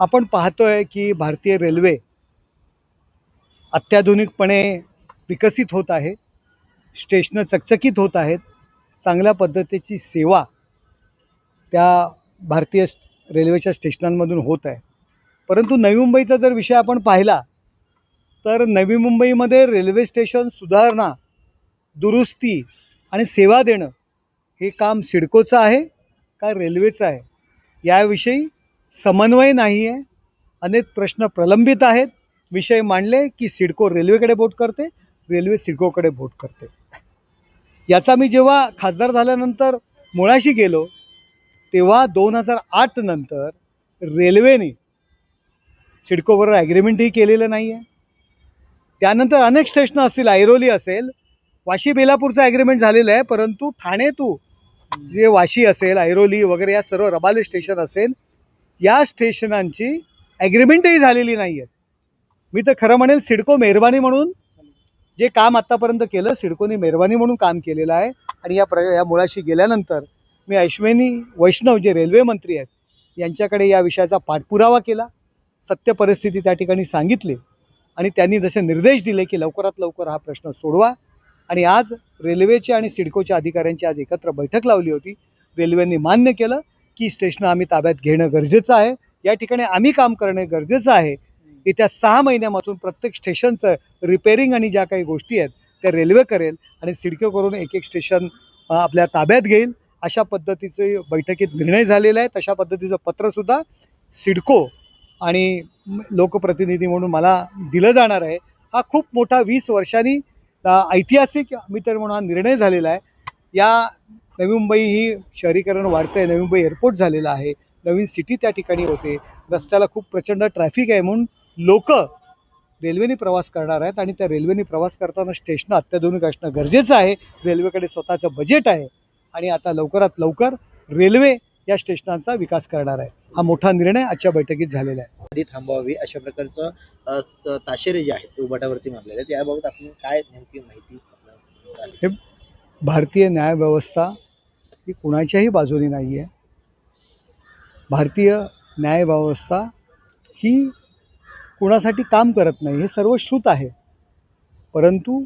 आपण पाहतोय की भारतीय रेल्वे अत्याधुनिकपणे विकसित होत आहे. स्टेशनं चकचकीत होत आहेत. चांगल्या पद्धतीची सेवा त्या भारतीय रेल्वेच्या स्टेशनांमधून होत आहे. परंतु नवी मुंबईचा जर विषय आपण पाहिला तर नवी मुंबईमध्ये रेल्वे स्टेशन सुधारणा, दुरुस्ती आणि सेवा देणं हे काम सिडकोचं आहे का रेल्वेचं आहे याविषयी समन्वय नाही आहे. अनेक प्रश्न प्रलंबित आहेत. विषय मांडले की सिडको रेल्वेकडे बोट करते, रेल्वे सिडकोकडे बोट करते. याचा मी जेव्हा खासदार झाल्यानंतर मुळाशी गेलो तेव्हा 2008 नंतर रेल्वेने सिडकोबरोबर ॲग्रीमेंटही केलेलं नाही आहे. त्यानंतर अनेक स्टेशनं असतील, ऐरोली असेल, वाशी बेलापूरचं ॲग्रीमेंट झालेलं आहे, परंतु ठाणे टू जे वाशी असेल, ऐरोली वगैरे या सर्व रबाले स्टेशन असेल, या स्टेशनांची ॲग्रीमेंटही झालेली नाही आहेत. मी तर खरं म्हणेल सिडको मेहरबानी म्हणून जे काम आत्तापर्यंत केलं, सिडकोने मेहरबानी म्हणून काम केलेलं आहे. आणि या मुळाशी गेल्यानंतर मी अश्विनी वैष्णव जे रेल्वे मंत्री आहेत यांच्याकडे या विषयाचा पाठपुरावा केला, सत्य परिस्थिती त्या ठिकाणी सांगितली आणि त्यांनी जसे निर्देश दिले की लवकरात लवकर हा प्रश्न सोडवा. आणि आज रेल्वेचे आणि सिडकोच्या अधिकाऱ्यांची आज एकत्र बैठक लावली होती. रेल्वेने मान्य केलं की स्टेशनं आम्ही ताब्यात घेणं गरजेचं आहे, या ठिकाणी आम्ही काम करणं गरजेचं आहे. येत्या 6 महिन्यामधून प्रत्येक स्टेशनचं रिपेअरिंग आणि ज्या काही गोष्टी आहेत त्या रेल्वे करेल आणि सिडको करून एक एक स्टेशन आपल्या ताब्यात घेईल. अशा पद्धतीचे बैठकीत निर्णय झालेला आहे. तशा पद्धतीचं पत्रसुद्धा सिडको आणि लोकप्रतिनिधी म्हणून मला दिलं जाणार आहे. हा खूप मोठा 20 वर्षांनी ऐतिहासिक मी तर म्हणून हा निर्णय झालेला आहे. या नवी मुंबई ही शहरीकरण वाढतं आहे, नवी मुंबई एअरपोर्ट झालेलं आहे, नवीन सिटी त्या ठिकाणी होते, रस्त्याला खूप प्रचंड ट्रॅफिक आहे, म्हणून लोक रेल्वेने प्रवास करणार आहेत आणि त्या रेल्वेने प्रवास करताना स्टेशनं अत्याधुनिक असणं गरजेचं आहे. रेल्वेकडे स्वतःचं बजेट आहे आणि आता लवकरात लवकर रेल्वे या स्टेशनांचा विकास करणार आहे. हा मोठा निर्णय आजच्या बैठकीत झालेला आहे. आधी थांबवावी अशा प्रकारचं ताशेरे जे आहेत ते उभाटावरती मारलेले आहेत. याबाबत आपण काय नेमकी माहिती हे भारतीय न्यायव्यवस्था ही कुणाच्याही बाजूने नाही आहे. भारतीय न्यायव्यवस्था ही कुणासाठी काम करत नाही हे सर्व श्रुत आहे. परंतु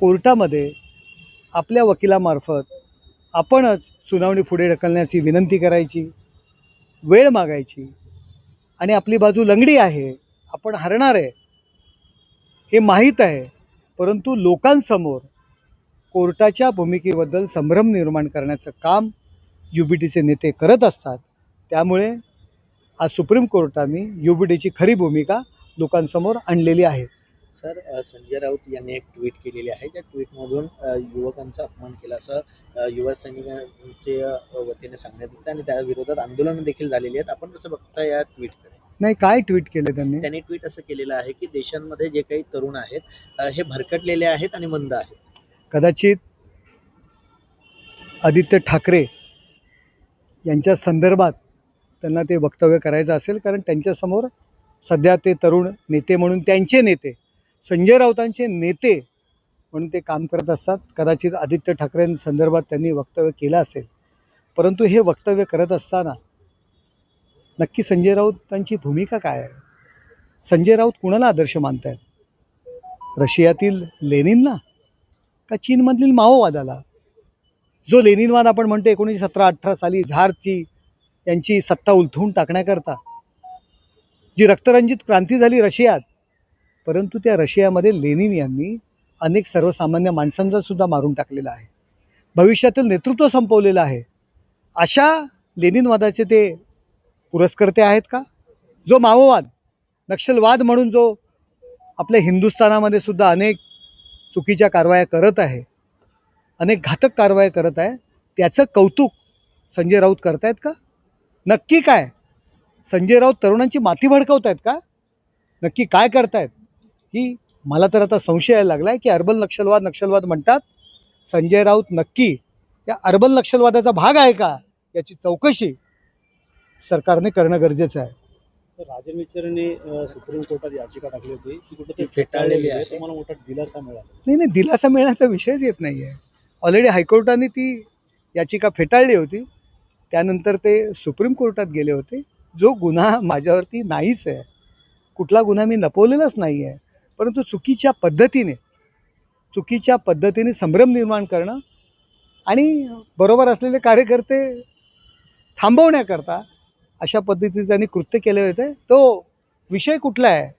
कोर्टामध्ये आपल्या वकिलामार्फत आपणच सुनावणी पुढे ढकलण्याची विनंती करायची, वेळ मागायची आणि आपली बाजू लंगडी आहे, आपण हरणार आहे हे माहीत आहे. परंतु लोकांसमोर कोर्टाच्या भूमिकेबद्दल संभ्रम निर्माण करण्याचं काम UBTचे नेते करत असतात. त्यामुळे आज सुप्रीम कोर्टाने UBTची खरी भूमिका लोकांसमोर आणलेली आहे. सर, संजय राऊत यांनी एक ट्विट केलेली आहे. त्या ट्विटमधून युवकांचा अपमान केला असं युवा सैनिकांचे वतीने सांगण्यात येतं आणि त्या विरोधात आंदोलनं देखील झालेली आहेत. आपण कसं बघता या ट्विटकडे? नाही, काय ट्विट केलं त्यांनी ट्विट असं केलेलं आहे की देशांमध्ये जे काही तरुण आहेत हे भरकटलेले आहेत आणि मंद आहेत. कदाचित आदित्य ठाकरे यांच्या संदर्भात त्यांना ते वक्तव्य करायचं असेल, कारण त्यांच्यासमोर सध्या ते तरुण नेते म्हणून त्यांचे नेते संजय राऊतांचे नेते म्हणून ते काम करत असतात. कदाचित आदित्य ठाकरेंसंदर्भात त्यांनी वक्तव्य केलं असेल. परंतु हे वक्तव्य करत असताना नक्की संजय राऊतांची भूमिका काय आहे? संजय राऊत कुणाला आदर्श मानत आहेत? रशियातील लेनिनला का चीनमधील माओवादाला? जो लेनिनवाद आपण म्हणतो 1917-18 साली झारची यांची सत्ता उलथवून टाकण्याकरता जी रक्तरंजित क्रांती झाली रशियात, परंतु त्या रशियामध्ये लेनिन यांनी अनेक सर्वसामान्य माणसांचा सुद्धा मारून टाकलेला आहे, भविष्यातील नेतृत्व संपवलेलं आहे. अशा लेनिनवादाचे ते पुरस्कर्ते आहेत का? जो माओवाद, नक्षलवाद म्हणून जो आपल्या हिंदुस्थानामध्ये सुद्धा अनेक चुकीच्या कारवाया करत आहे, अनेक घातक कारवाया करत आहे, त्याचं कौतुक संजय राऊत करतायत का? नक्की काय संजय राऊत तरुणांची माती भडकवत आहेत का? नक्की काय करतायत? ही मला तर आता संशय यायला लागला आहे की अर्बल नक्षलवाद म्हणतात. संजय राऊत नक्की या अर्बल नक्षलवादाचा भाग आहे का याची चौकशी सरकारने करणं गरजेचं आहे. राजन विचारेने सुप्रीम कोर्टात याचिका टाकली होती की कुठे ते फेटाळलेली आहे, तुम्हाला मोठा दिलासा मिळाला? नाही, दिलासा मिळण्याचा विषयच येत नाही आहे. ऑलरेडी हायकोर्टाने ती याचिका फेटाळली होती. त्यानंतर ते सुप्रीम कोर्टात गेले होते. जो गुन्हा माझ्यावरती नाहीच आहे, कुठला गुन्हा मी लपवलेलाच नाही आहे, परंतु चुकीच्या पद्धतीने संभ्रम निर्माण करणं आणि बरोबर असलेले कार्यकर्ते थांबवण्याकरता अशा पद्धतीचं त्यांनी कृत्य केले होते. तो विषय कुठला आहे,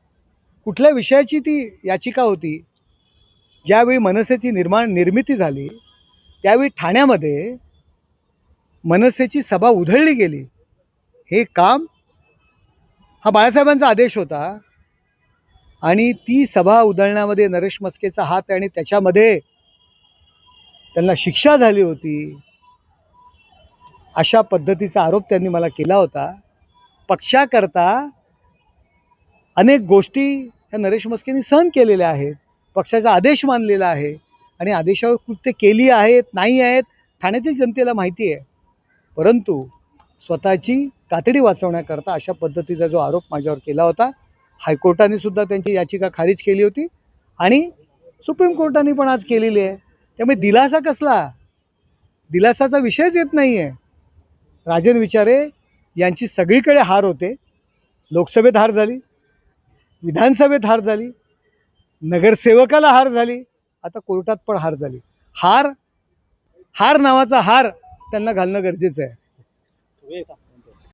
कुठल्या विषयाची ती याचिका होती? ज्यावेळी मनसेची निर्मिती झाली त्यावेळी ठाण्यामध्ये मनसेची सभा उधळली गेली. हे काम हा बाळासाहेबांचा आदेश होता आणि ती सभा उधळण्यामध्ये नरेश म्हस्केचा हात आहे आणि त्याच्यामध्ये त्यांना शिक्षा झाली होती. अशा पद्धतीचा आरोप त्यांनी मला केला होता. पक्षाकरता अनेक गोष्टी त्या नरेश म्हस्केंनी सहन केलेल्या आहेत. पक्षाचा आदेश मानलेला आहे आणि आदेशावर कृत्य केली आहेत, नाही आहेत, ठाण्यातील जनतेला माहिती आहे. परंतु स्वतःची कातडी वाचवण्याकरता अशा पद्धतीचा जो आरोप माझ्यावर केला होता, हायकोर्टाने सुद्धा त्यांची याचिका खारिज केली होती आणि सुप्रीम कोर्टाने पण आज केलेली आहे. त्यामुळे दिलासा कसला? दिलासाचा विषयच येत नाही आहे. राजन विचारे यांची सगळीकडे हार होते. लोकसभेत हार झाली, विधानसभेत हार झाली, नगरसेवकाला हार झाली, आता कोर्टात पण हार झाली. हार नावाचा हार त्यांना घालणं गरजेचं आहे. वेळ का